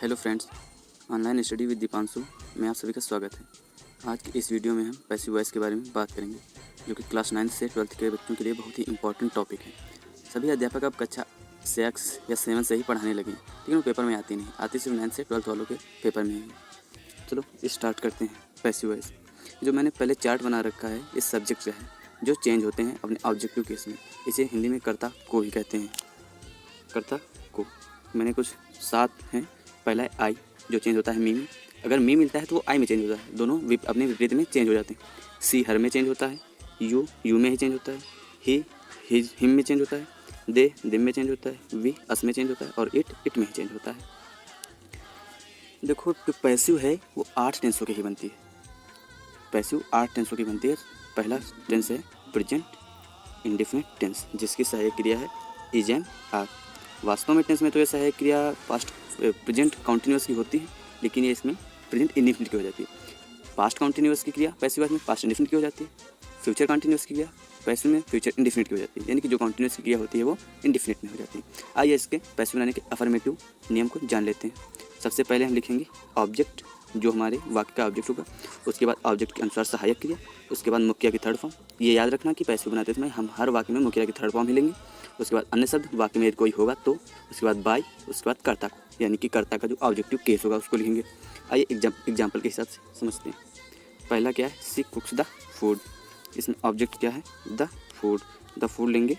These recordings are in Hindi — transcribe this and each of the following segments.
Hello friends, online study with Deepanshu में आप सभी का स्वागत है। आज की इस वीडियो में हम पैसिव वॉइस के बारे में बात करेंगे, जो कि क्लास 9 से 12th के बच्चों के लिए बहुत ही इंपॉर्टेंट टॉपिक है। सभी अध्यापक अब कक्षा 6 या 7 से ही पढ़ाने लगे, लेकिन वो पेपर में आती नहीं, आती सिर्फ 9 से 12th वालों के पेपर में ही। चलो स्टार्ट करते हैं। पैसिव वॉइस जो मैंने पहले चार्ट बना रखा है, इस सब्जेक्ट से है जो चेंज होते हैं अपने ऑब्जेक्टिव केस में। इसे हिंदी में कर्ता को ही कहते हैं, कर्ता को। मैंने कुछ 7 हैं। पहला है आई, जो चेंज होता है मी में। अगर मी मिलता है तो वो आई में चेंज होता है, दोनों अपने विपरीत में चेंज हो जाते हैं। सी हर में चेंज होता है, यू में ही चेंज होता है, ही हिज हिम में चेंज होता है, दे दिम में चेंज होता है, वी अस में चेंज होता है और इट में ही चेंज होता है। देखो, जो पैसिव है वो 8 टेंसों की ही बनती है। पैसिव 8 टेंसों की बनती है। पहला टेंस है प्रेजेंट इंडेफिनिट टेंस, जिसकी सहायक क्रिया है इज एंड आर। वास्तव में टेंस में तो ये सहायक क्रिया पास्ट प्रेजेंट कॉन्टिन्यूअस की होती है, लेकिन ये इसमें प्रेजेंट इंडेफिनिट की हो जाती है। पास्ट कॉन्टिन्यूअस की क्रिया पैसिव वॉइस में पास्ट इंडेफिनिट की हो जाती है। फ्यूचर कॉन्टिन्यूअस की क्रिया पैसिव में फ्यूचर इंडेफिनिट की हो जाती है, यानी कि जो कॉन्टिन्यूअस की क्रिया होती है वो इंडेफिनिट में हो जाती है। आइए इसके पैसिव बनाने के अफर्मेटिव नियम को जान लेते हैं। सबसे पहले हम लिखेंगे ऑब्जेक्ट, जो हमारे वाक्य का ऑब्जेक्ट होगा। उसके बाद ऑब्जेक्ट के अनुसार सहायक क्रिया। उसके बाद मुख्य की थर्ड फॉर्म। ये याद रखना कि पैसिव बनाते समय हम हर वाक्य में मुख्य की थर्ड फॉर्म ही लेंगे। उसके बाद अन्य शब्द, वाक्य में कोई होगा तो। उसके बाद बाय, उसके बाद कर्ता को, यानी कि कर्ता का जो ऑब्जेक्टिव केस होगा उसको लिखेंगे। आइए एग्जाम्पल के हिसाब से समझते हैं। पहला क्या है, सी कुक्स द फूड। इसमें ऑब्जेक्ट क्या है, द फूड। द फूड लेंगे,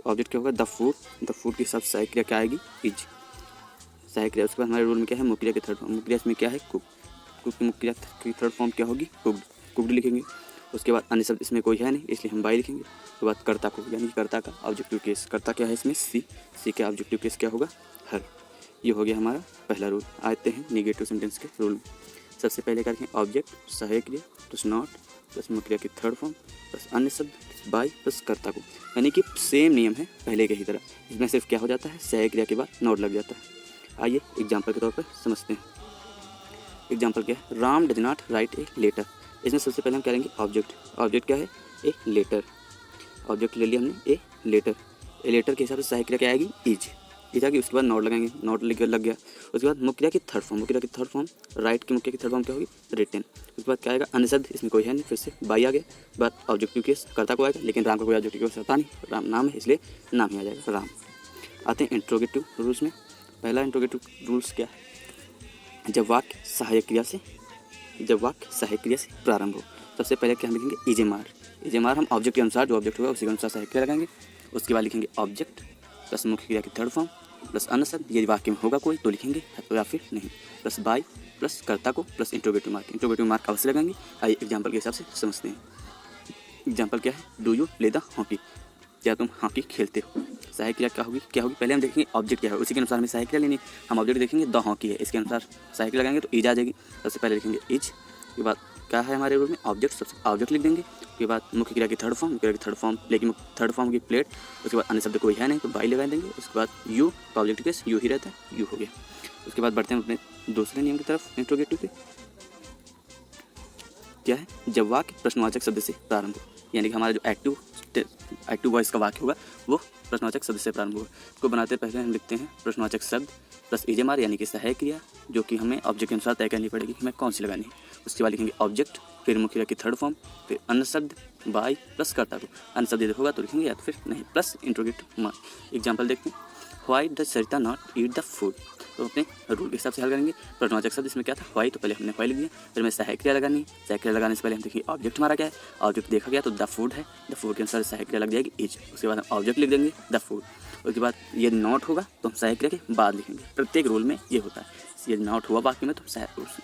ऑब्जेक्ट क्या होगा, द फूड। द फूड के हिसाब से सहायक क्रिया क्या आएगी, इज सहायक क्रिया। उसके बाद हमारे रूल में क्या है, मुक्रिया की थर्ड फॉर्म। मुक्रिया इसमें क्या है, कुक। कुक की मुक्रिया की थर्ड फॉर्म क्या होगी, कुक्ड। कुक्ड लिखेंगे। उसके बाद अन्य शब्द इसमें कोई है नहीं, इसलिए हम बाय लिखेंगे। उसके बाद कर्ता को, यानी कि कर्ता का ऑब्जेक्टिव केस। कर्ता क्या है इसमें, सी। सी का ऑब्जेक्टिव केस क्या होगा, हर। ये हो गया हमारा पहला रूल। आते हैं निगेटिव सेंटेंस के रूल में। सबसे पहले क्या रखें, ऑब्जेक्ट सहायक क्रिया प्लस नॉट प्लस मुक्रिया की थर्ड फॉर्म प्लस अन्य शब्द बाय प्लस कर्ता को, यानी कि सेम नियम है पहले के ही तरह। इसमें सिर्फ क्या हो जाता है, सहायक क्रिया के बाद नॉट लग जाता है। आइए एग्जाम्पल के तौर पर समझते हैं। एग्जाम्पल क्या है, Ram does not write a letter. इसमें सबसे पहले हम करेंगे ऑब्जेक्ट। ऑब्जेक्ट क्या है, ए लेटर। ऑब्जेक्ट ले लिया हमने, ए लेटर। ए लेटर के हिसाब से सहायक क्रिया क्या आएगी, इज। इज आएगी, उसके बाद नॉट लगाएंगे, नॉट लग गया। उसके बाद मुक्रिया की थर्ड फॉर्म। मुक्रिया की थर्ड फॉर्म, राइट की मुक्रिया की थर्ड फॉर्म क्या होगी, रिटन। उसके बाद क्या आएगा, अन्य शब्द, इसमें कोई है नहीं, फिर से बाई आ गया। बाद ऑब्जेक्टिव केस कर्ता को आएगा, लेकिन राम का कोई ऑब्जेक्टिव केस होता नहीं, राम नाम है इसलिए नाम ही आ जाएगा, राम। आते हैं इंट्रोगेटिव रूल्स में। पहला इंट्रोगेटिव रूल्स क्या है, जब वाक्य सहायक क्रिया से प्रारंभ हो। सबसे पहले क्या हम लिखेंगे, इजेमार। इजेमार हम ऑब्जेक्ट के अनुसार, जो ऑब्जेक्ट होगा उसी के अनुसार सहायक क्रिया लगाएंगे। उसके बाद लिखेंगे ऑब्जेक्ट प्लस मुख्य क्रिया की थर्ड फॉर्म प्लस अन्य शब्द, ये वाक्य में होगा कोई तो लिखेंगे या फिर नहीं, प्लस बाय प्लस कर्ता को plus interrogative mark. Interrogative mark अवश्य लगाएंगे। आइए एग्जाम्पल के हिसाब से समझते हैं। एग्जाम्पल क्या है, do you play the hockey. क्या तुम हॉकी खेलते हो। सहायक क्रिया क्या होगी, पहले हम देखेंगे ऑब्जेक्ट क्या है, उसी के अनुसार हमें सहायक क्रिया लेनी है। हम ऑब्जेक्ट देखेंगे द हॉकी है, इसके अनुसार सहायक क्रिया लगाएंगे तो इज आ जाएगी। सबसे पहले लिखेंगे इज। के बाद क्या है हमारे रूल में, ऑब्जेक्ट। सबसे ऑब्जेक्ट लिख देंगे। उसके बाद मुख्य क्रिया की थर्ड फॉर्म, मुख्य क्रिया की थर्ड फॉर्म लेकिन थर्ड फॉर्म की प्लेट। उसके बाद अन्य शब्द कोई है नहीं तो बाई लगा देंगे। उसके बाद यू का ऑब्जेक्टिव केस यू ही रहता है, यू हो गया। उसके बाद बढ़ते हैं अपने दूसरे नियम की तरफ, इंट्रोगेटिव के। क्या है, जब वाक्य प्रश्नवाचक शब्द से प्रारंभ हो, यानी कि हमारा जो एक्टिव वॉइस का वाक्य होगा वो प्रश्नवाचक शब्द से प्रारंभ होगा। इसको बनाते पहले हम लिखते हैं प्रश्नवाचक शब्द प्लस इजेमार, यानी कि सहायक क्रिया, जो कि हमें ऑब्जेक्ट के अनुसार तय करनी पड़ेगी कि हमें कौन सी लगानी है। उसके बाद लिखेंगे ऑब्जेक्ट, फिर मुख्य क्रिया की थर्ड फॉर्म, फिर अन्य शब्द बाय प्लस कर्ता को। अन्य शब्द यदि होगा तो लिखेंगे या तो फिर नहीं, प्लस इंट्रोगेटिव मार्क। एग्जाम्पल देखते हैं, why does Sarita not eat the food. तो अपने रूल के हिसाब से हल करेंगे। प्रश्नवाचक शब्द इसमें क्या था, व्हाई, तो पहले हमने व्हाई लिख दिया। फिर हमें सहायक क्रिया लगानी है। सहायक क्रिया लगाने से पहले हम देखिए ऑब्जेक्ट हमारा क्या है। ऑब्जेक्ट देखा गया तो द फूड है, द फूड के अनुसार सहायक क्रिया लग जाएगी इज। उसके बाद हम ऑब्जेक्ट लिख देंगे द फूड। उसके बाद ये नॉट होगा तो हम सहायक क्रिया के बाद लिखेंगे। प्रत्येक रूल में ये होता है, ये नॉट हुआ वाक्य में तो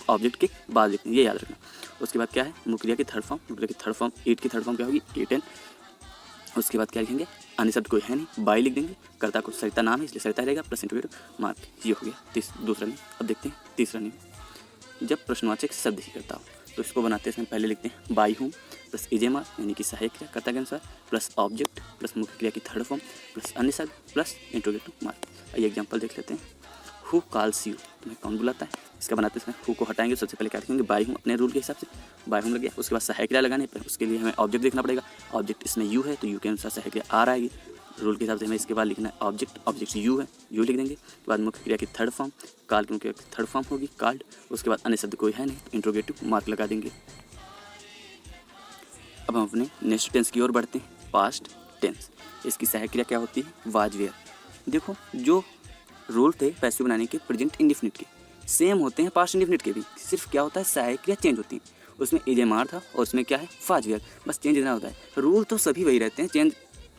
ऑब्जेक्ट के बाद लिखेंगे, ये याद रखना। उसके बाद क्या है, मुक्रिया की थर्ड फॉर्म। मुक्रिया की थर्ड फॉर्म, ईट की थर्ड फॉर्म क्या होगी, ईटन। उसके बाद क्या लिखेंगे, अन्य शब्द कोई है नहीं, बाई लिख देंगे। कर्ता को सरिता नाम है इसलिए सरिता रहेगा प्लस इंट्रोगेटिव मार्क। ये हो गया दूसरा नियम। अब देखते हैं तीसरा नियम, जब प्रश्नवाचक शब्द ही करता हो तो इसको बनाते हैं। पहले लिखते हैं बाई हूँ प्लस इजेमार, यानी कि सहायक क्रिया कर्ता के अनुसार, प्लस ऑब्जेक्ट प्लस मुख्य क्रिया की थर्ड फॉर्म प्लस अन्य शब्द प्लस इंट्रोगेटिव मार्क। आइए एग्जाम्पल देख लेते हैं। हु कॉल्स यू, तुम्हें कौन बुलाता है। इसका बनाते हैं, हु को हटाएंगे। सबसे पहले क्या लिखेंगे, बाई हूँ, अपने रूल के हिसाब से बाई हूँ लग गया। उसके बाद सहायक क्रिया लगाने पर उसके लिए हमें ऑब्जेक्ट देखना पड़ेगा। ऑब्जेक्ट इसमें यू है तो यू के अनुसार सहायक क्रिया आर आएगी। रूल के हिसाब से हमें इसके बाद लिखना है ऑब्जेक्ट, ऑब्जेक्ट यू है, यू लिख देंगे। उसके बाद मुख्य क्रिया की थर्ड फॉर्म, काल की मुख्य क्रिया की थर्ड फॉर्म होगी काल्ड। उसके बाद अन्य शब्द कोई है नहीं, तो इंट्रोगेटिव मार्क लगा देंगे। अब हम अपने नेक्स्ट टेंस की ओर बढ़ते हैं, पास्ट टेंस। इसकी सहायक क्रिया क्या होती है, वाज वेयर। देखो जो रूल थे पैसिव बनाने के प्रेजेंट इंडेफिनिट के, सेम होते हैं पास्ट इंडेफिनिट के भी, सिर्फ क्या होता है सहायक क्रिया चेंज होती है। उसमें एजेमार था और उसमें क्या है वाज वेयर, बस चेंज इतना होता है। रूल तो सभी वही रहते हैं, चेंज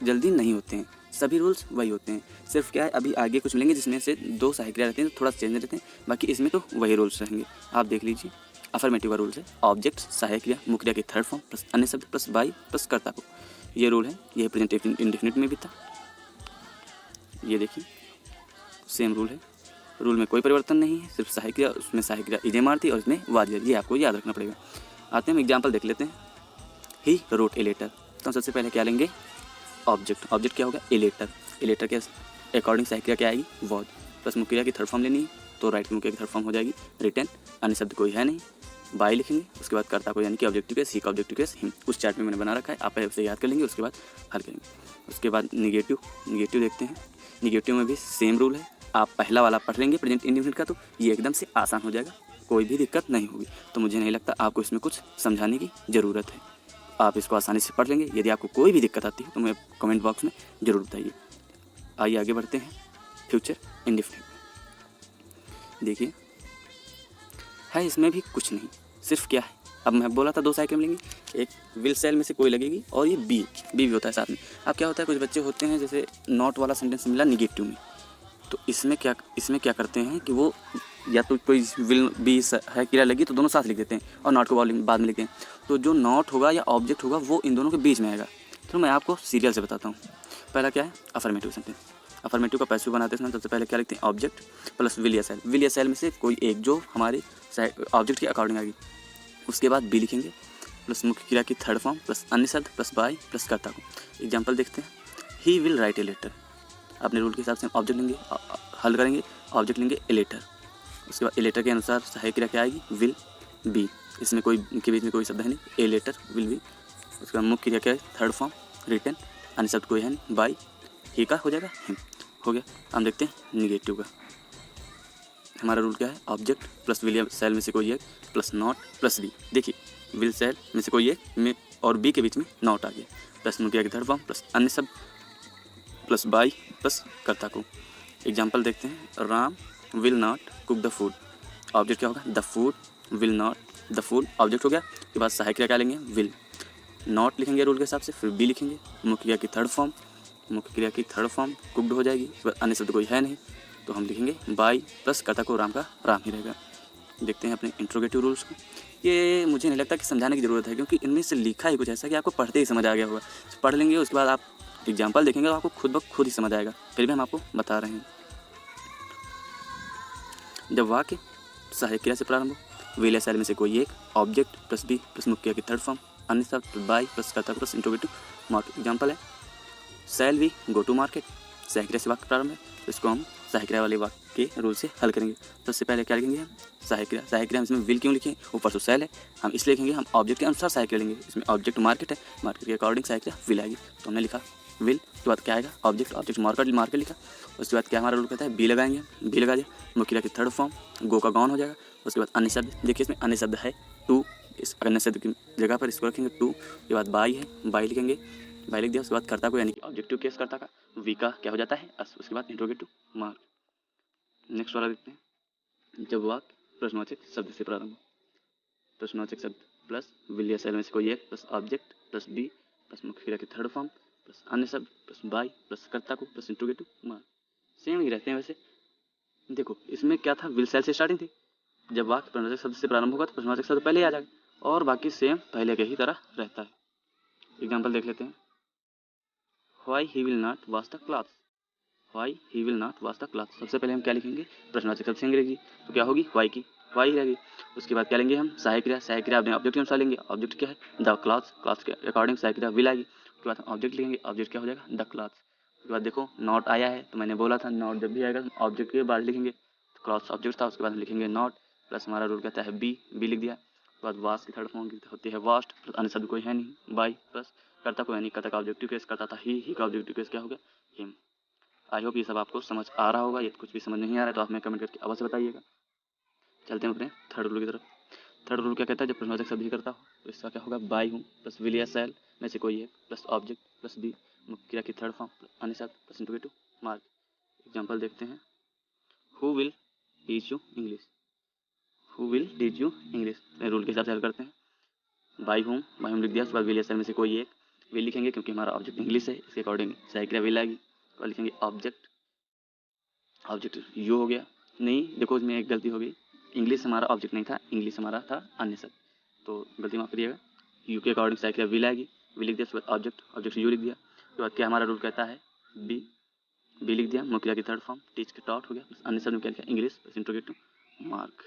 जल्दी नहीं होते हैं, सभी रूल्स वही होते हैं। सिर्फ क्या है अभी आगे कुछ मिलेंगे जिसमें से 2 सहायक क्रिया रहते हैं तो थोड़ा चेंज रहते हैं, बाकी इसमें तो वही रूल्स रहेंगे। आप देख लीजिए अफर्मेटिव का रूल्स है ऑब्जेक्ट सहायक क्रिया मुख्य क्रिया की थर्ड फॉर्म प्लस अन्य शब्द प्लस बाई प्लस कर्ता को, ये रूल है। ये प्रेजेंट इंडेफिनिट में भी था, ये देखिए सेम रूल है। रूल में कोई परिवर्तन नहीं है, सिर्फ सहायक क्रिया, उसमें सहायक क्रिया इजेमार थी और इसमें वाज वेयर, ये आपको याद रखना पड़ेगा। आते हैं हम एग्जाम्पल देख लेते हैं। ही रोट ए लेटर, तो सबसे पहले क्या लेंगे ऑब्जेक्ट, ऑब्जेक्ट क्या होगा ए लेटर, ए लेटर के अकॉर्डिंग सहायक क्रिया क्या आएगी वॉज, प्लस मुख्य क्रिया की थर्ड फॉर्म लेनी है तो राइट मुख्य की थर्ड फॉर्म हो जाएगी रिटर्न। अन्य शब्द कोई है नहीं, बाई लिखेंगे। उसके बाद कर्ता को यानी कि ऑब्जेक्टिव केस, ही का ऑब्जेक्टिव केस हिम, उस चार्ट में मैंने बना रखा है, आप उसे याद कर लेंगे, उसके बाद हल करेंगे। उसके बाद निगेटिव, निगेटिव देखते हैं। निगेटिव में भी सेम रूल है, आप पहला वाला पढ़ लेंगे प्रेजेंट इंडेफिनिट का तो ये एकदम से आसान हो जाएगा, कोई भी दिक्कत नहीं होगी। तो मुझे नहीं लगता आपको इसमें कुछ समझाने की ज़रूरत है, आप इसको आसानी से पढ़ लेंगे। यदि आपको कोई भी दिक्कत आती है तो मुझे कमेंट बॉक्स में ज़रूर बताइए। आइए आगे बढ़ते हैं फ्यूचर इंडेफिनिट। देखिए है इसमें भी कुछ नहीं, सिर्फ क्या है, अब मैं बोला था 2 साइकिल मिलेंगी, एक विल सेल में से कोई लगेगी और ये बी भी होता है साथ में। अब क्या होता है कुछ बच्चे होते हैं जैसे नॉट वाला सेंटेंस मिला निगेटिव में, तो इसमें क्या करते हैं कि वो या तो कोई विल बी है क्रिया लगी तो दोनों साथ लिख देते हैं और नॉट को बाद में लिखते हैं। तो जो नॉट होगा या ऑब्जेक्ट होगा वो इन दोनों के बीच में आएगा। तो मैं आपको सीरियल से बताता हूँ। पहला क्या है अफर्मेटिव सेंटेंस, अफर्मेटिव का पैसिव बनाते हैं सबसे पहले क्या लिखते हैं ऑब्जेक्ट प्लस विल या सेल, विल या सेल में से कोई एक जो हमारे ऑब्जेक्ट के अकॉर्डिंग आएगी। उसके बाद बी लिखेंगे प्लस मुख्य क्रिया की थर्ड फॉर्म प्लस अन्य शब्द प्लस बाई प्लस कर्ता को। एग्जाम्पल देखते हैं, he will write a letter, अपने रूल के हिसाब से हम ऑब्जेक्ट लेंगे, हल करेंगे, ऑब्जेक्ट लेंगे ए लेटर। उसके बाद ए लेटर के अनुसार सहायक क्रिया क्या आएगी विल बी, इसमें कोई के बीच में कोई शब्द है नहीं, ए लेटर विल बी। उसके बाद मुख्य क्रिया क्या है थर्ड फॉर्म रिटर्न, अन्य शब्द कोई है नहीं, बाई ही का हो जाएगा हिम, हो गया। हम देखते हैं निगेटिव का, हमारा रूल क्या है ऑब्जेक्ट प्लस विल सेल में से कोई एक प्लस नॉट प्लस बी। देखिए विल सेल में से कोई एक में और बी के बीच में नॉट आ गया, प्लस मुख्य क्रिया की थर्ड फॉर्म प्लस अन्य शब्द प्लस बाई प्लस कर्ता को। एग्जाम्पल देखते हैं, Ram will not cook the food, object क्या होगा the food, will not the food object हो गया। उसके बाद सहायक क्रिया क्या लेंगे विल, नॉट लिखेंगे रूल के हिसाब से, फिर बी लिखेंगे मुख्य क्रिया की थर्ड फॉर्म, मुख्य क्रिया की थर्ड फॉर्म कुकड हो जाएगी। उसके बाद अन्य शब्द कोई है नहीं तो हम लिखेंगे बाई प्लस कर्ता को राम का राम ही रहेगा। देखते हैं अपने इंट्रोगेटिव रूल्स को, ये मुझे नहीं लगता कि समझाने की ज़रूरत है क्योंकि इनमें से लिखा ही कुछ ऐसा कि आपको पढ़ते ही समझ आ गया होगा। पढ़ लेंगे उसके बाद आप एग्जाम्पल देखेंगे तो आपको खुद ब खुद ही समझ आएगा, फिर भी हम आपको बता रहे हैं। जब वाक्य सहायक क्रिया से प्रारंभ हो, विल या सेल में से कोई एक ऑब्जेक्ट प्लस बी प्लस मुख्य क्रिया की थर्ड फॉर्म अन्य शब्द बाई प्लस कर्ता प्लस इंट्रोगेटिव मार्क। एग्जाम्पल है shall we go to market, सहायक क्रिया से वाक्य प्रारंभ है तो इसको हम सहायक क्रिया वाले वाक्य के रूल से हल करेंगे। सबसे पहले क्या लिखेंगे हम सहायक क्रिया, सहायक क्रिया इसमें विल क्यों लिखें, ऊपर तो सेल है, हम इसलिए लिखेंगे हम ऑब्जेक्ट के अनुसार सहायक क्रिया लेंगे। इसमें ऑब्जेक्ट मार्केट है, मार्केट के अकॉर्डिंग सहायक क्रिया विल आएगी, तो हमने लिखा विल। उसके बाद क्या आएगा ऑब्जेक्ट, ऑब्जेक्ट मार्केट लिखा। उसके बाद क्या हमारा रूल कहता है बी लगाएंगे, बी लगा दिया, मुख्य क्रिया की थर्ड फॉर्म गो का गॉन हो जाएगा। उसके बाद अन्य शब्द, देखिए इसमें अन्य शब्द है टू, इस अन्य शब्द की जगह पर इसको रखेंगे टू। उसके बाद बाई है, बाई लिखेंगे, बाई लिख दिया। उसके बाद कर्ता को यानी कि ऑब्जेक्टिव केस कर्ता का वी का क्या हो जाता है अस। उसके बाद इंट्रोगेटिव मार्क। नेक्स्ट वाला देखते हैं, जब वाक्य प्रश्नवाचक शब्द से प्रारंभ हो, प्रश्नवाचक शब्द प्लस विल या सेल में से कोई एक plus object plus be plus मुख्य क्रिया की थर्ड फॉर्म प्लस अन्य शब्द प्लस बाई प्लस कर्ता को प्लस इंट्रोगेटिव मार्क। सेम ही रहते हैं वैसे। देखो इसमें क्या था विल सेल से स्टार्टिंग थी, जब वाक्य प्रश्नवाचक शब्द से प्रारंभ होगा तो प्रश्नवाचक शब्द पहले ही आ जाएगा और बाकी सेम पहले के ही तरह रहता है। एग्जाम्पल देख लेते हैं, why he will not wash the cloth, why he will not wash the cloth. सबसे पहले हम क्या लिखेंगे प्रश्नवाचक शब्द से अंग्रेजी, तो क्या होगी व्हाई की वाई रहेगी। उसके बाद क्या लेंगे हम सहायक क्रिया, सहायक क्रिया अपने ऑब्जेक्ट के अनुसार लेंगे, ऑब्जेक्ट क्या है द क्लॉथ, क्लॉथ के अकॉर्डिंग सहायक क्रिया विल आएगी। उसके बाद हम ऑब्जेक्ट लिखेंगे, ऑब्जेक्ट क्या हो जाएगा द क्लॉथ। उसके बाद देखो नॉट आया है तो मैंने बोला था नॉट जब भी आएगा ऑब्जेक्ट के बाद लिखेंगे, क्लॉथ ऑब्जेक्ट था, उसके बाद हम लिखेंगे नॉट प्लस हमारा रूल कहता है बी, बी लिख दिया। उसके बाद वाश की थर्ड फॉर्म होती है वास्ट प्लस अन्य शब्द कोई है नहीं बाई प्लस कर्ता को यानी कर्ता का ऑब्जेक्टिव केस, कर्ता था ही का ऑब्जेक्टिव केस क्या हो गया हिम। आई होप ये सब आपको समझ आ रहा होगा। यदि कुछ भी समझ नहीं आ रहा है तो आप हमें कमेंट करके अवश्य बताइएगा। चलते हैं अपने थर्ड रूल की तरफ। थर्ड रूल क्या कहता है, जब प्रश्नवाचक शब्द ही करता हो तो इसका क्या होगा, बाई हूँ प्लस विल या शैल में से कोई एक प्लस ऑब्जेक्ट प्लस बी, मुख्य क्रिया की थर्ड फॉर्म अन्य शब्द प्लस इंट्रोगेटिव मार्क। एग्जाम्पल देखते हैं। Who will teach you English, who will teach you English rule के हिसाब से हल करते हैं। बाई हूँ लिख दिया, उसके बाद विल या शैल में से कोई एक, विल लिखेंगे क्योंकि हमारा ऑब्जेक्ट इंग्लिश है, इसके अकॉर्डिंग सही क्रिया विल आएगी। और लिखेंगे ऑब्जेक्ट, ऑब्जेक्ट यू हो गया। नहीं देखो इसमें एक गलती हो गई, इंग्लिश हमारा ऑब्जेक्ट नहीं था, इंग्लिश हमारा था अन्य शब्द, तो गलती माफ करिएगा। यू के अकॉर्डिंग सही क्रिया विल आएगी, विल लिख दिया, उसके बाद ऑब्जेक्ट, ऑब्जेक्ट यू लिख दिया। उसके बाद क्या हमारा रूल कहता है, बी, बी लिख दिया, मुख्य क्रिया की थर्ड फॉर्म टीच के डॉट हो गया, अन्य शब्द में क्या लिखा इंग्लिश प्लस इंट्रोगेटिव मार्क।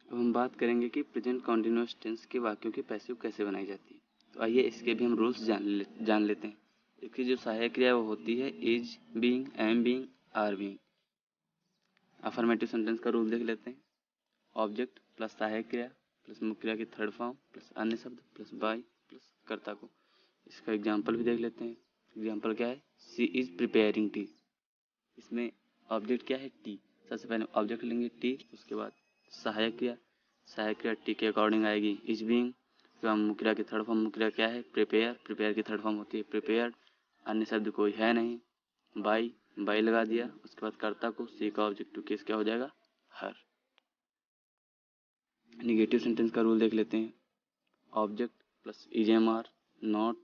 अब हम बात करेंगे कि प्रेजेंट कॉन्टिन्यूअस टेंस के वाक्यों की पैसिव कैसे बनाई जाती है। तो आइए इसके भी हम रूल्स जान लेते हैं। इसकी जो सहायक क्रिया वो होती है is being, am being, are being. Affirmative sentence का रूल देख लेते हैं। ऑब्जेक्ट प्लस सहायक क्रिया प्लस मुख्य क्रिया की थर्ड फॉर्म प्लस अन्य शब्द प्लस बाय प्लस कर्ता को। इसका एग्जाम्पल भी देख लेते हैं। एग्जाम्पल क्या है, शी इज प्रिपेयरिंग टी। इसमें ऑब्जेक्ट क्या है, टी। सबसे पहले ऑब्जेक्ट लेंगे टी, उसके बाद सहायक क्रिया, सहायक क्रिया टी के अकॉर्डिंग आएगी इज बीइंग। उसके बाद मुख्य क्रिया की थर्ड फॉर्म, मुख्य क्रिया क्या है, प्रिपेयर, प्रिपेयर की थर्ड फॉर्म होती है प्रिपेयर्ड, अन्य शब्द कोई है नहीं, बाई लगा दिया। उसके बाद कर्ता को, सी का ऑब्जेक्टिव केस क्या हो जाएगा, हर। निगेटिव सेंटेंस का रूल देख लेते हैं। Object plus is am are, not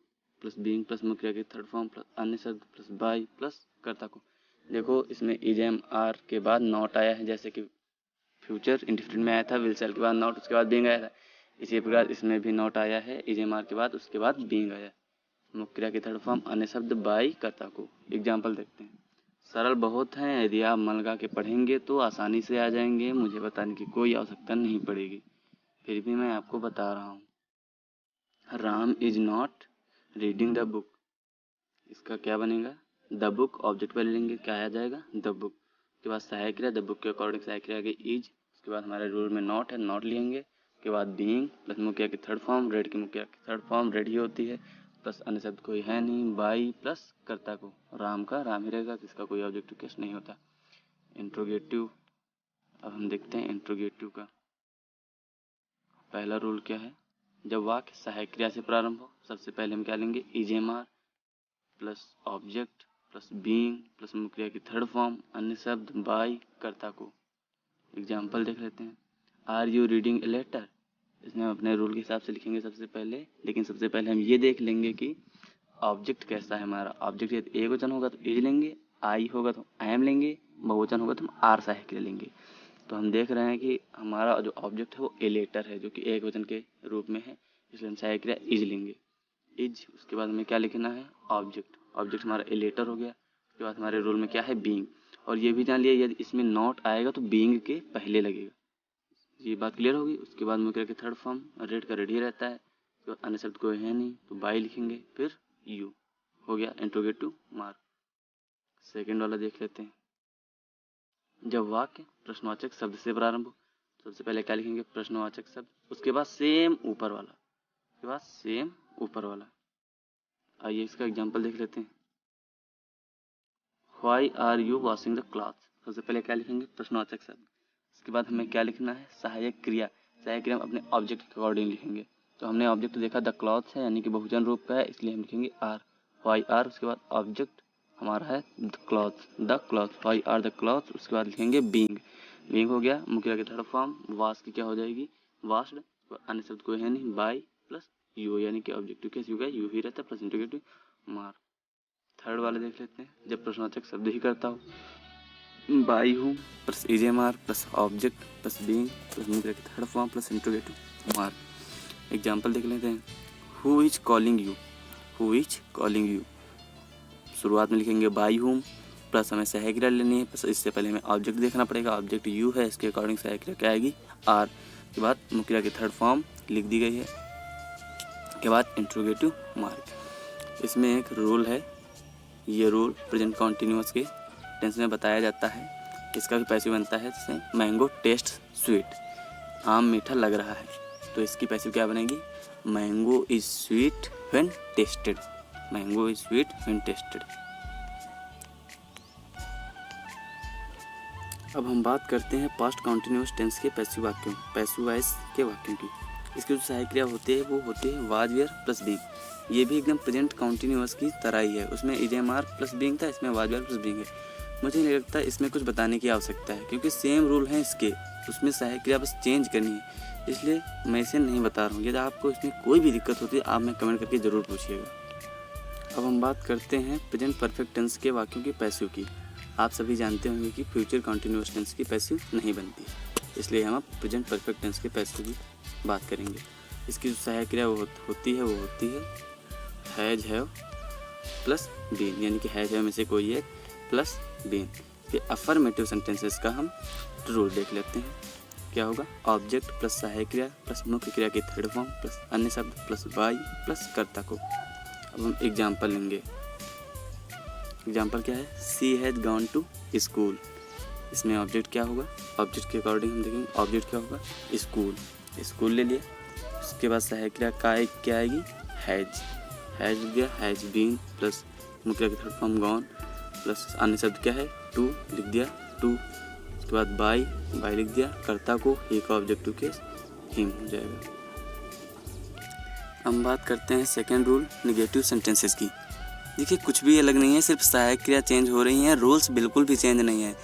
plus being plus मुख्य क्रिया की थर्ड फॉर्म प्लस अन्य शब्द प्लस बाई प्लस कर्ता को। देखो इसमें इज एम आर के बाद नॉट आया है, जैसे कि फ्यूचर इंडिफिनिट में आया था, विल शैल के बाद नॉट, उसके बाद बीइंग आया था। इसी प्रकार इसमें भी नॉट आया है इज एम आर के बाद, उसके बाद बीइंग आया। मुख्य क्रिया की थर्ड फॉर्म अन्य शब्द बाई कर्ता को। एग्जाम्पल देखते हैं। सरल बहुत हैं, यदि आप मन लगा के पढ़ेंगे तो आसानी से आ जाएंगे, मुझे बताने की कोई आवश्यकता नहीं पड़ेगी, फिर भी मैं आपको बता रहा हूँ। Ram is not reading the book, इसका क्या बनेगा, द बुक, ऑब्जेक्ट पहले लेंगे, क्या आ जाएगा, द बुक। उसके बाद सहायक क्रिया, द बुक के अकॉर्डिंग सहायक क्रिया आगे इज, उसके बाद हमारे रूल में नॉट है, नॉट लेंगे। उसके बाद बीइंग प्लस मुख्य क्रिया की थर्ड फॉर्म, रेड की मुख्य क्रिया की थर्ड फॉर्म रेड ही होती है, प्लस अन्य शब्द कोई है नहीं, बाई प्लस कर्ता को, राम का राम ही रहेगा, जिसका कोई ऑब्जेक्टिव केस नहीं होता। इंट्रोगेटिव, अब हम देखते हैं इंट्रोगेटिव का पहला रूल क्या है। जब वाक्य सहायक क्रिया से प्रारंभ हो, सबसे पहले हम क्या लेंगे, is am are plus object plus being plus मुख्य क्रिया की थर्ड फॉर्म अन्य शब्द बाई कर्ता को। एग्जाम्पल देख लेते हैं। Are you reading a letter, इसमें हम अपने रूल के हिसाब से लिखेंगे सबसे पहले, लेकिन सबसे पहले हम ये देख लेंगे कि ऑब्जेक्ट कैसा है हमारा। ऑब्जेक्ट यदि एक वचन होगा तो इज लेंगे, आई होगा तो आई एम लेंगे, बहुवचन होगा तो हम आर सहायक क्रिया लेंगे। तो हम देख रहे हैं कि हमारा जो ऑब्जेक्ट है वो ए लेटर है, जो कि एक वचन के रूप में है, इसलिए हम सहायक क्रिया इज लेंगे, इज। उसके बाद हमें क्या लिखना है, ऑब्जेक्ट, ऑब्जेक्ट हमारा ए लेटर हो गया। उसके बाद हमारे रूल में क्या है, बीइंग। और ये भी जान लिया यदि इसमें नॉट आएगा तो बीइंग के पहले लगेगा, ये बात क्लियर होगी। उसके बाद मुख्य क्रिया की थर्ड फॉर्म, रेड का रेड ही रहता है। उसके बाद अन्य शब्द कोई है नहीं तो बाई लिखेंगे, फिर यू हो गया इंट्रोगेटिव मार्क। सेकेंड वाला देख लेते हैं। जब वाक्य प्रश्नवाचक शब्द से प्रारंभ हो, सबसे पहले क्या लिखेंगे, प्रश्नवाचक शब्द, उसके बाद सेम ऊपर वाला, उसके बाद सेम ऊपर वाला। आइए इसका एग्जाम्पल देख लेते हैं। Why are you washing the cloth, सबसे पहले क्या लिखेंगे, प्रश्नवाचक शब्द। उसके बाद हमें क्या लिखना है, सहायक क्रिया। सहायक क्रिया हम अपने ऑब्जेक्ट के अकॉर्डिंग लिखेंगे। तो हमने ऑब्जेक्ट देखा द क्लॉथ है, यानी कि बहुवचन रूप का है, इसलिए हम लिखेंगे आर, व्हाई आर। उसके बाद ऑब्जेक्ट हमारा है the cloth, why are the cloth. उसके बाद लिखेंगे बीइंग, बीइंग हो गया, मुख्य क्रिया की थर्ड फॉर्म, वाश की क्या हो जाएगी, वाश्ड। अन्य शब्द कोई है नहीं, बाई प्लस यू, यानी कि ऑब्जेक्टिव केस यू का यू ही रहता है प्लस इंट्रोगेटिव मार्क। थर्ड वाले देख लेते हैं। जब प्रश्नवाचक शब्द ही करता हो, बाई हूँ plus is am are plus object plus being plus मुख्य की third form plus interrogative mark. Example देख लेते हैं। Who is calling you, who is calling you, शुरुआत में लिखेंगे बाई हूँ प्लस हमें सहायक क्रिया लेनी है, प्लस इससे पहले हमें ऑब्जेक्ट देखना पड़ेगा, ऑब्जेक्ट यू है, इसके अकॉर्डिंग सहायक क्रिया क्या आएगी, आर। के बाद मुख्य क्रिया की थर्ड फॉर्म लिख दी गई है, के बाद इंट्रोगेटिव मार्क। इसमें एक रूल है, ये रूल प्रेजेंट कॉन्टिन्यूअस के टेंस में बताया जाता है। इसका भी पैसिव बनता है, जैसे मैंगो टेस्ट स्वीट, आम मीठा लग रहा है, तो इसकी पैसिव क्या बनेगी, mango is sweet when tested, mango is sweet when tested. अब हम बात करते हैं पास्ट कंटिन्यूअस टेंस के पैसिव वाक्यों, पैसिव वॉइस के वाक्यों की। इसकी जो सहायक क्रिया होती है वो होती है वाज, वेयर प्लस बीइंग। ये भी एकदम प्रेजेंट कंटिन्यूअस की तरह ही है। उसमें इज प्लस बीइंग था, इसमें वाज, वेयर प्लस बीइंग है। मुझे नहीं लगता इसमें कुछ बताने की आवश्यकता है, क्योंकि सेम रूल हैं इसके। उसमें सहायक क्रिया बस चेंज करनी है, इसलिए मैं इसे नहीं बता रहा हूँ। यदि आपको इसमें कोई भी दिक्कत होती है आप मैं कमेंट करके ज़रूर पूछिएगा। अब हम बात करते हैं प्रेजेंट परफेक्ट टेंस के वाक्यों की पैसिव की। आप सभी जानते होंगे कि फ्यूचर कंटिन्यूअस टेंस की पैसिव नहीं बनती, इसलिए हम अब प्रेजेंट परफेक्ट टेंस के पैसिव की बात करेंगे। इसकी जो सहायक क्रिया होती है हैज, हैव प्लस बीन, यानी कि हैज हैव में से कोई एक प्लस बीन। फिर अफर्मेटिव सेंटेंसेस का हम रूल देख लेते हैं। क्या होगा? ऑब्जेक्ट प्लस सहायक क्रिया प्लस मुख्य क्रिया की थर्ड फॉर्म प्लस अन्य शब्द प्लस बाई प्लस कर्ता को। अब हम एग्जाम्पल लेंगे। एग्जाम्पल क्या है? सी हैज गॉन टू स्कूल। इसमें ऑब्जेक्ट क्या होगा? ऑब्जेक्ट के अकॉर्डिंग हम देखेंगे। ऑब्जेक्ट क्या होगा? स्कूल। स्कूल ले लिया। उसके बाद सहायक क्रिया क्या आएगी? हैज। हैज लिख दिया, हैज बीन प्लस मुख्य क्रिया की थर्ड फॉर्म गॉन प्लस अन्य शब्द क्या है? टू लिख दिया, टू। उसके बाद बाई लिख दिया, कर्ता को ही का ऑब्जेक्टिव केस हिम हो जाएगा। हम बात करते हैं सेकेंड रूल नेगेटिव सेंटेंसेस की। देखिए कुछ भी अलग नहीं है, सिर्फ सहायक क्रिया चेंज हो रही हैं, रूल्स बिल्कुल भी चेंज नहीं है।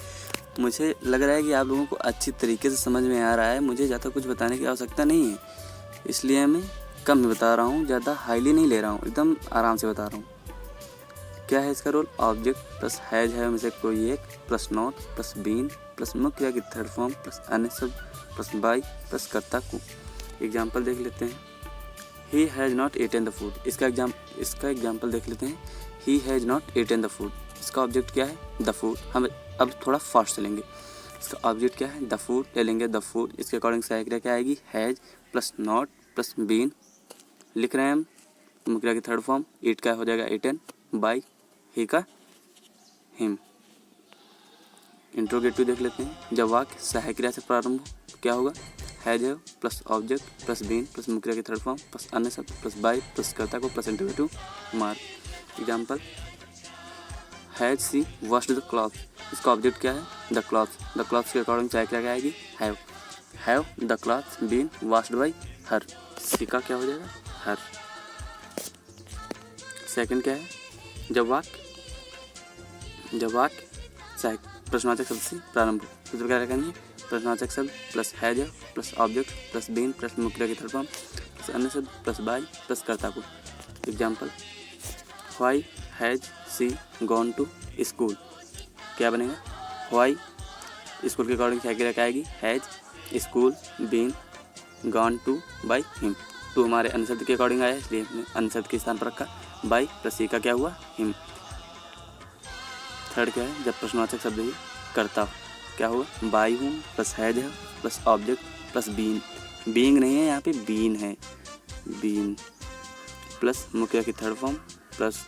मुझे लग रहा है कि आप लोगों को अच्छी तरीके से समझ में आ रहा है। मुझे ज़्यादा कुछ बताने की आवश्यकता नहीं है, इसलिए मैं कम ही बता रहा हूँ, ज़्यादा हाईली नहीं ले रहा हूँ, एकदम आराम से बता रहा हूँ। क्या है इसका रोल? ऑब्जेक्ट प्लस हैज है में से कोई एक plus not plus been plus मुख्य क्रिया की थर्ड फॉर्म प्लस अन्य शब्द प्लस बाई प्लस कर्ता को। एग्जाम्पल देख लेते हैं। He has not eaten the food. इसका एग्जाम्पल देख लेते हैं। He has not eaten the food. इसका ऑब्जेक्ट क्या है? The food. हम अब थोड़ा फास्ट चलेंगे। इसका ऑब्जेक्ट क्या है? द फूड ले लेंगे, द फूड। इसके अकॉर्डिंग सहायक क्रिया क्या आएगी? Has plus not plus been लिख रहे हैं हम, मुख्य क्रिया की थर्ड फॉर्म। ईट का हो जाएगा ईटन, बाई ही का हिम। इंट्रोगेटिव देख लेते हैं। जब वाक्य सहायक क्रिया से प्रारंभ हो क्या होगा? Has have plus object plus been plus मुख्य क्रिया की थर्ड फॉर्म प्लस अन्य शब्द प्लस बाई प्लस कर्ता को plus interrogative mark. Example, has she washed the cloth. इसका ऑब्जेक्ट क्या है? The cloth. द क्लॉथ के अकॉर्डिंग सहायक क्रिया क्या आएगी? Have the cloth been washed by her. She का क्या हो जाएगा? हर। सेकंड क्या है? जब वाक्य सहायक प्रश्नवाचक शब्द से प्रारंभ हो तो क्या करेंगे? प्रश्नवाचक शब्द plus has plus object plus been plus मुख्य क्रिया की थर्ड फॉर्म प्लस अन्य शब्द प्लस बाई प्लस कर्ता को। Example, why has she gone to school. क्या बनेगा? व्हाई स्कूल के अकॉर्डिंग सहायक क्रिया क्या आएगी? Has school been gone to by him. टू हमारे अन्य शब्द के अकॉर्डिंग आया, इसलिए हमने अन्य शब्द के स्थान पर रखा। बाई प्लस सी का क्या हुआ? हिम। थर्ड क्या है? जब प्रश्नवाचक शब्द ही करता हो क्या होगा? बाई हूँ प्लस हैज है plus object plus been. Being नहीं है यहाँ पे, बीन है। बीन प्लस मुख्य की थर्ड फॉर्म प्लस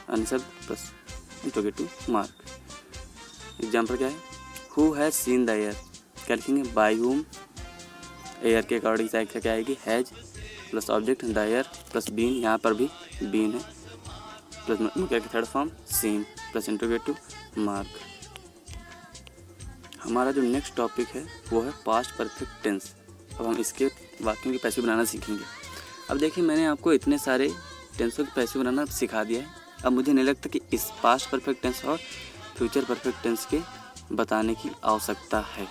अन्य शब्द प्लस इंट्रोगेटिव मार्क। एग्जाम्पल क्या है? Who has seen the air. क्या लिखेंगे? बाई हुम। एयर के अकॉर्डिंग सहायक क्या आएगी? Has plus object the air plus been, यहाँ पर भी बीन है, प्लस मुख्य की third form seen plus interrogative mark. हमारा जो नेक्स्ट टॉपिक है वो है पास्ट परफेक्ट टेंस। अब हम इसके वाक्यों की पैसिव बनाना सीखेंगे। अब देखिए मैंने आपको इतने सारे टेंसों की पैसिव बनाना सिखा दिया है। अब मुझे नहीं लगता कि इस पास्ट परफेक्ट टेंस और फ्यूचर परफेक्ट टेंस के बताने की आवश्यकता है।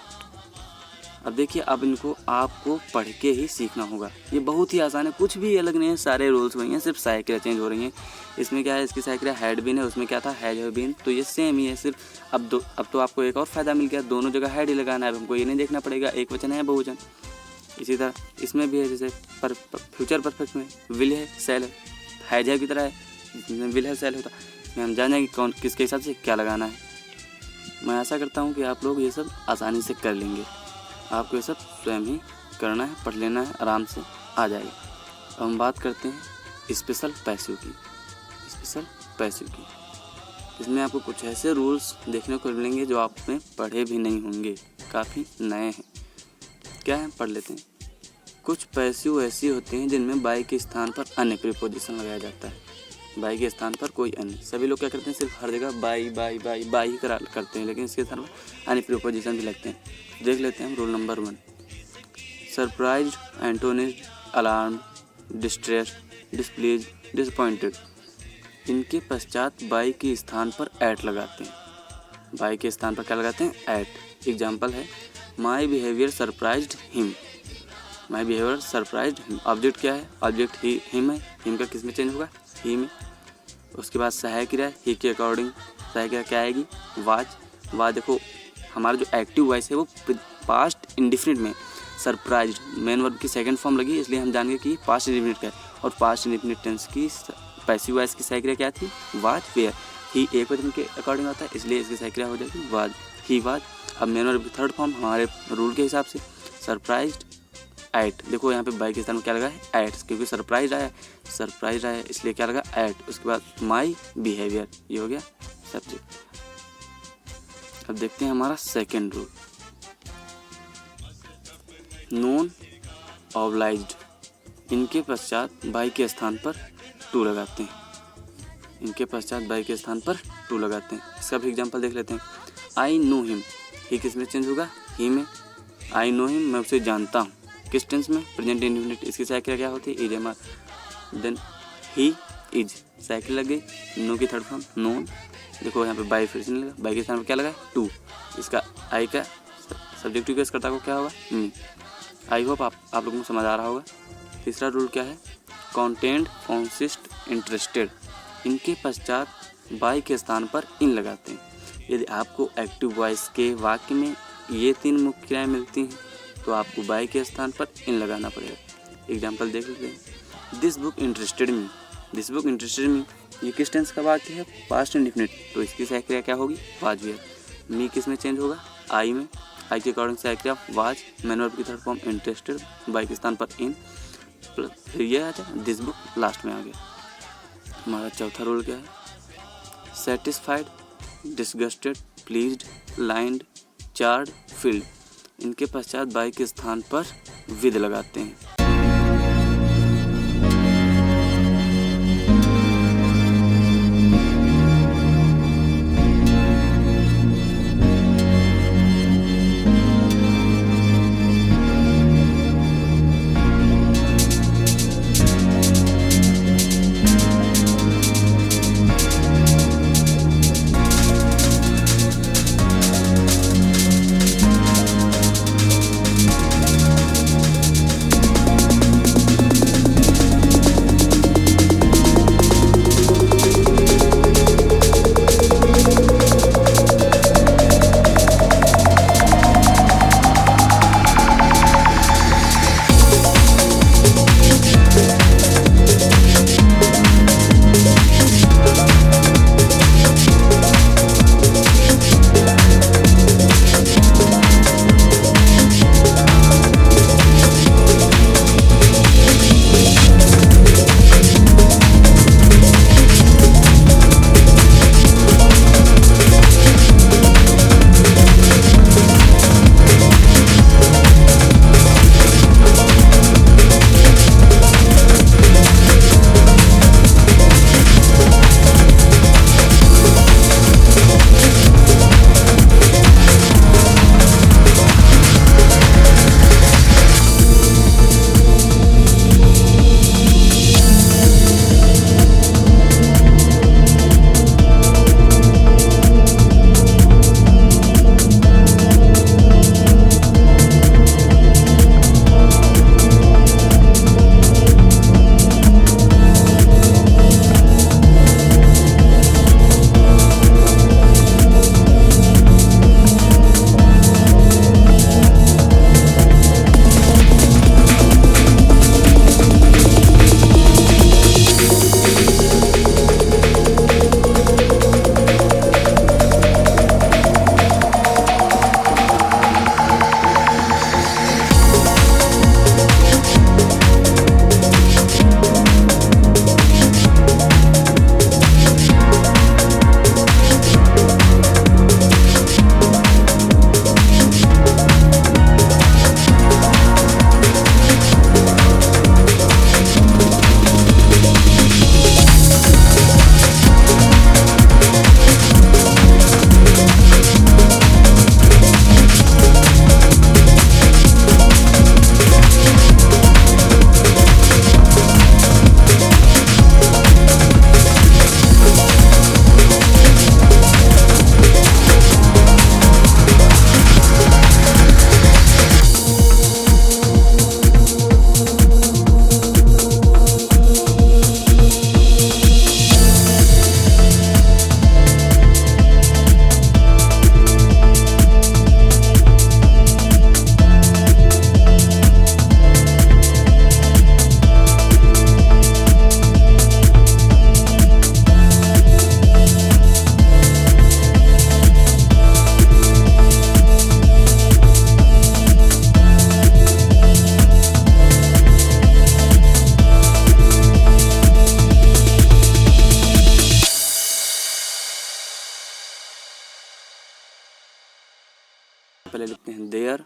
अब देखिए अब इनको आपको पढ़ के ही सीखना होगा। ये बहुत ही आसान है, कुछ भी अलग नहीं है, सारे रूल्स वही हैं, सिर्फ सहायक क्रिया चेंज हो रही हैं। इसमें क्या है? इसकी सहायक क्रिया हैड बीन है, उसमें क्या था? Has have been. तो ये सेम ही है, सिर्फ अब तो आपको एक और फ़ायदा मिल गया, दोनों जगह हैड ही लगाना है। अब हमको ये नहीं देखना पड़ेगा एक वचन है बहुवचन। इसी तरह इसमें भी है, जैसे फ्यूचर परफेक्ट में विल है सेल है, हैज हैव की तरह है, इसमें विल है सेल होता है। हम जान जाएंगे कौन किसके हिसाब से क्या लगाना है। मैं आशा करता हूँ कि आप लोग ये सब आसानी से कर लेंगे। आपको ये सब स्वयं ही करना है, पढ़ लेना है, आराम से आ जाएगा। अब हम बात करते हैं स्पेशल पैसिव की। स्पेशल पैसिव की इसमें आपको कुछ ऐसे रूल्स देखने को मिलेंगे जो आपने पढ़े भी नहीं होंगे, काफ़ी नए हैं। क्या है? पढ़ लेते हैं। कुछ पैसिव ऐसी होते हैं जिनमें बाई के स्थान पर अन्य प्रीपोजिशन लगाया जाता है। बाई के स्थान पर कोई अन्य। सभी लोग क्या करते हैं, सिर्फ हर जगह बाई बाई बाई बाई ही करते हैं, लेकिन इसके स्थान पर अन्य प्रीपोजिशन भी लगते हैं। देख लेते हैं rule number 1। Surprised, astonished, alarm, distressed, displease, disappointed, इनके पश्चात बाई के स्थान पर एट लगाते हैं। बाई के स्थान पर क्या लगाते हैं, एट। एग्जाम्पल है my behaviour surprised him. My behaviour surprised him. Object क्या है, ऑब्जेक्ट ही हिम है। हिम का किस में चेंज होगा, ही में। उसके बाद सहायक क्रिया, ही के अकॉर्डिंग सहायक क्रिया क्या आएगी, वाज। वाज देखो हमारा जो एक्टिव वॉइस है वो पास्ट इंडिफिनिट में सरप्राइज्ड मेन वर्ब की सेकंड फॉर्म लगी, इसलिए हम जानेंगे कि पास्ट इंडिफिनिट का है। और पास्ट इंडिफिनिट टेंस की पैसिव वॉइस की सहायक क्रिया क्या थी, वाज, वेयर। ही एक वचन के अकॉर्डिंग आता है, इसलिए इसकी सहायक क्रिया हो जाएगी वाज, ही वाज। अब मेन वर्ब की थर्ड फॉर्म हमारे रूल के हिसाब से सरप्राइज्ड एट। देखो यहाँ पे बाई के स्थान में क्या लगा है, एट, क्योंकि सरप्राइज आया इसलिए क्या लगा, एट। उसके बाद माई बिहेवियर, ये हो गया सब्जेक्ट। अब देखते हैं हमारा सेकेंड रूल। नॉन ऑब्लाइज्ड, इनके पश्चात बाई के स्थान पर टू लगाते हैं। इनके पश्चात बाई के स्थान पर टू लगाते हैं। इसका भी एग्जाम्पल देख लेते हैं। आई नो हिम, ही किस में चेंज होगा, ही में। आई नो हिम, मैं उसे जानता हूँ, किस टेंस में, प्रेजेंट इंडेफिनिट। इसकी सहायक क्रिया क्या होती है, is am are. Then he is, सहायक लग गई। नो की थर्ड फॉर्म नोन। देखो यहाँ पे बाई फिर से नहीं लगा, बाई के स्थान पर क्या लगा, टू। इसका आई का सब्जेक्टिव केस कर्ता को क्या होगा, मी। आई होप आप लोगों को समझ आ रहा होगा। तीसरा रूल क्या है, कॉन्टेंट, कॉन्सिस्ट, इंटरेस्टेड, इनके पश्चात बाई के स्थान पर इन लगाते हैं। यदि आपको एक्टिव वॉइस के वाक्य में ये तीन मुख्य क्रियाएं मिलती हैं तो आपको बाई के स्थान पर इन लगाना पड़ेगा। एग्जाम्पल देख लेते हैं। This book interested me, this book interested me, ये किस टेंस का वाक्य है, पास्ट इंडिफिनिट, तो इसकी सहायक क्रिया क्या होगी, वाज, वेयर। मी किस में चेंज होगा, आई में। आई के अकॉर्डिंग सहायक क्रिया वाज, मेन वर्ब की थर्ड फॉर्म इंटरेस्टेड, बाई के स्थान पर इन, फिर ये आ जाए दिस बुक लास्ट में आ गया। हमारा चौथा रूल क्या है, satisfied, disgusted, pleased, lined, charged, filled, इनके पश्चात बाई के स्थान पर विद लगाते हैं। देयर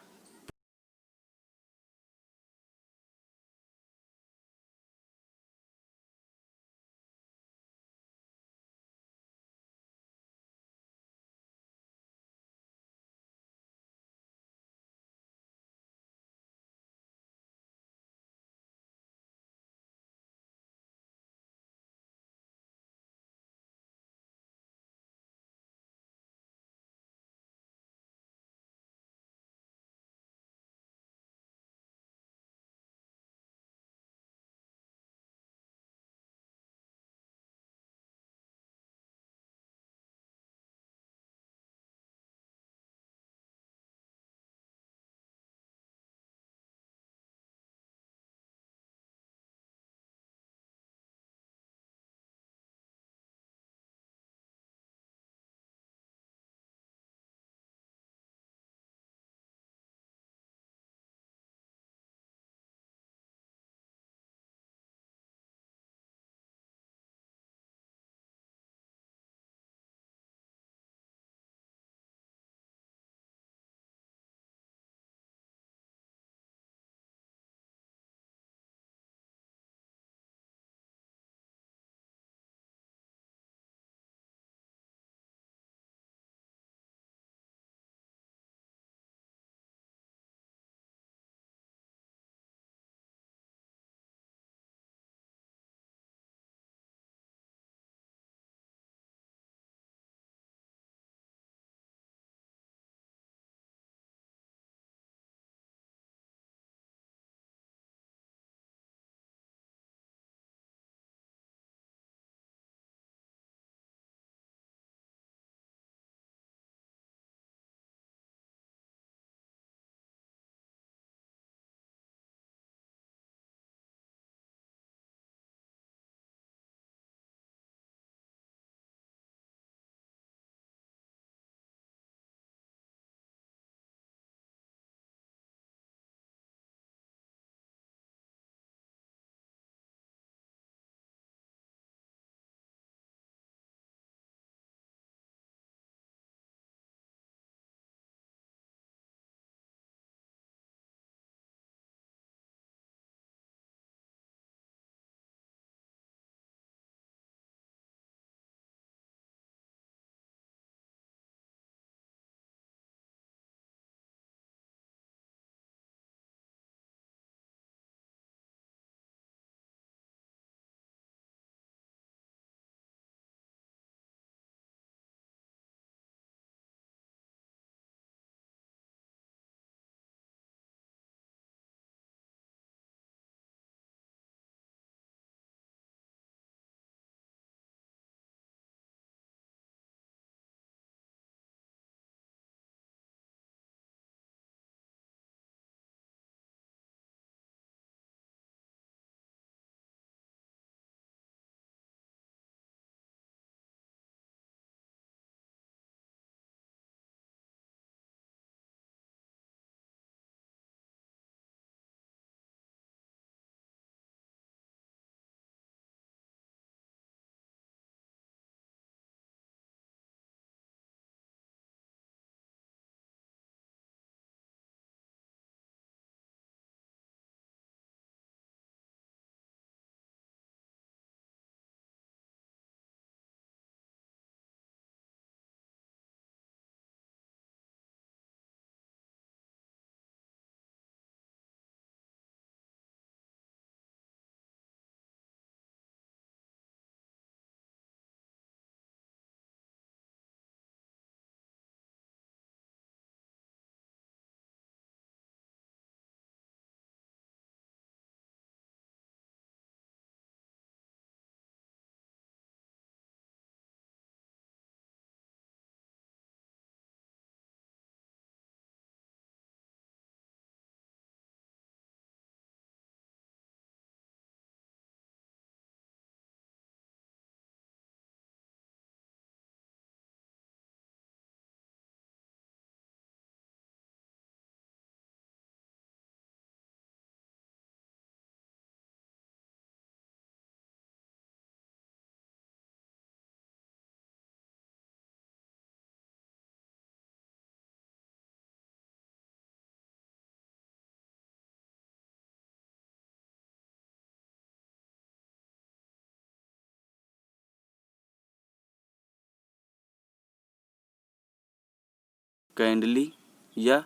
काइंडली या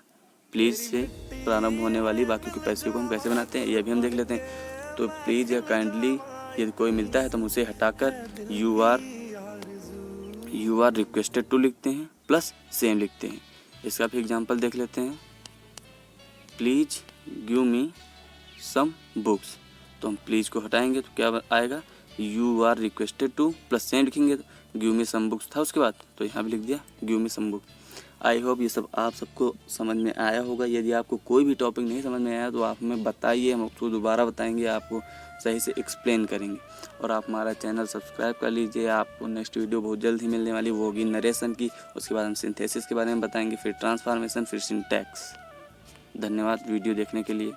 प्लीज़ से प्रारंभ होने वाली वाक्यों के पैसिव को हम कैसे बनाते हैं, यह भी हम देख लेते हैं। तो प्लीज़ या काइंडली यदि कोई मिलता है तो हम उसे हटाकर यू आर रिक्वेस्टेड टू लिखते हैं प्लस सेम लिखते हैं। इसका भी एग्जांपल देख लेते हैं। Please give me some books, तो हम प्लीज़ को हटाएंगे तो क्या आएगा, you are requested to plus same लिखेंगे तो गिव मी सम बुक्स था उसके बाद, तो यहाँ भी लिख दिया give me some books. I hope ये सब आप सबको समझ में आया होगा। यदि आपको कोई भी टॉपिक नहीं समझ में आया तो आप हमें बताइए, हम उसको दोबारा बताएंगे, आपको सही से एक्सप्लेन करेंगे। और आप हमारा चैनल सब्सक्राइब कर लीजिए। आपको नेक्स्ट वीडियो बहुत जल्द ही मिलने वाली, वो होगी नरेशन की। उसके बाद हम सिंथेसिस के बारे में बताएंगे, फिर ट्रांसफॉर्मेशन, फिर सिंटैक्स। धन्यवाद वीडियो देखने के लिए।